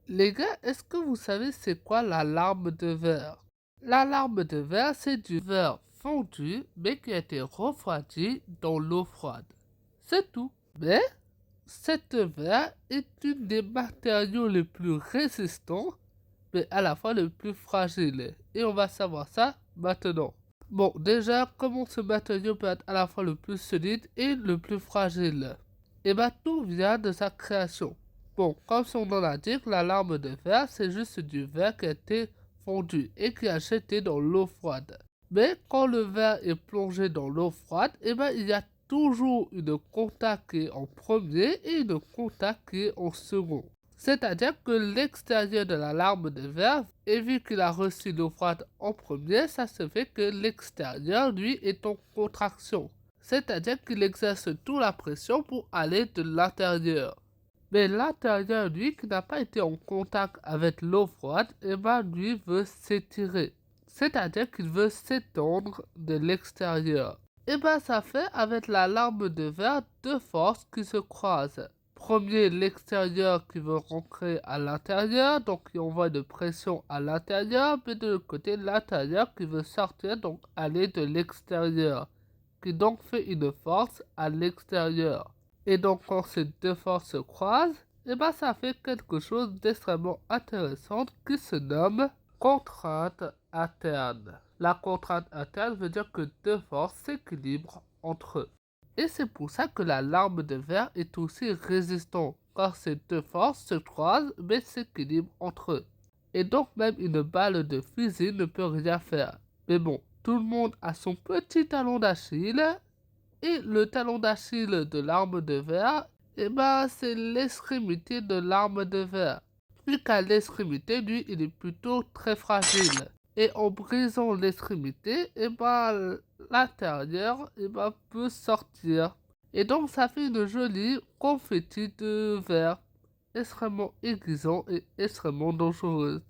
Les gars, est-ce que vous savez c'est quoi la larme de verre? La larme de verre, c'est du verre fondu, mais qui a été refroidi dans l'eau froide. C'est tout. Mais cette verre est une des matériaux les plus résistants, mais à la fois les plus fragiles. Et on va savoir ça maintenant. Bon, déjà, comment ce matériau peut être à la fois le plus solide et le plus fragile? Eh bien, tout vient de sa création. Bon, comme son nom l'indique, la larme de verre, c'est juste du verre qui a été fondu et qui a jeté dans l'eau froide. Mais quand le verre est plongé dans l'eau froide, eh bien, il y a toujours une contact qui est en premier et une contact qui est en second. C'est-à-dire que l'extérieur de la larme de verre, et vu qu'il a reçu l'eau froide en premier, ça se fait que l'extérieur, lui, est en contraction. C'est-à-dire qu'il exerce toute la pression pour aller de l'intérieur. Mais l'intérieur, lui, qui n'a pas été en contact avec l'eau froide, eh ben, lui veut s'étirer. C'est-à-dire qu'il veut s'étendre de l'extérieur. Et ben, ça fait avec la larme de verre deux forces qui se croisent. Premier, l'extérieur qui veut rentrer à l'intérieur, donc qui envoie de pression à l'intérieur, mais de l'autre côté, l'intérieur qui veut sortir, donc aller de l'extérieur, qui donc fait une force à l'extérieur. Et donc, quand ces deux forces se croisent, et ben ça fait quelque chose d'extrêmement intéressant qui se nomme contrainte interne. La contrainte interne veut dire que deux forces s'équilibrent entre eux. Et c'est pour ça que la larme de verre est aussi résistante, car ces deux forces se croisent mais s'équilibrent entre eux. Et donc même une balle de fusil ne peut rien faire. Mais bon, tout le monde a son petit talon d'Achille, et le talon d'Achille de l'arme de verre, eh ben, c'est l'extrémité de l'arme de verre. Vu qu'à l'extrémité, lui, il est plutôt très fragile. Et en brisant l'extrémité, eh ben, l'intérieur, eh ben, peut sortir. Et donc, ça fait une jolie confetti de verre, extrêmement aiguisant et extrêmement dangereuse.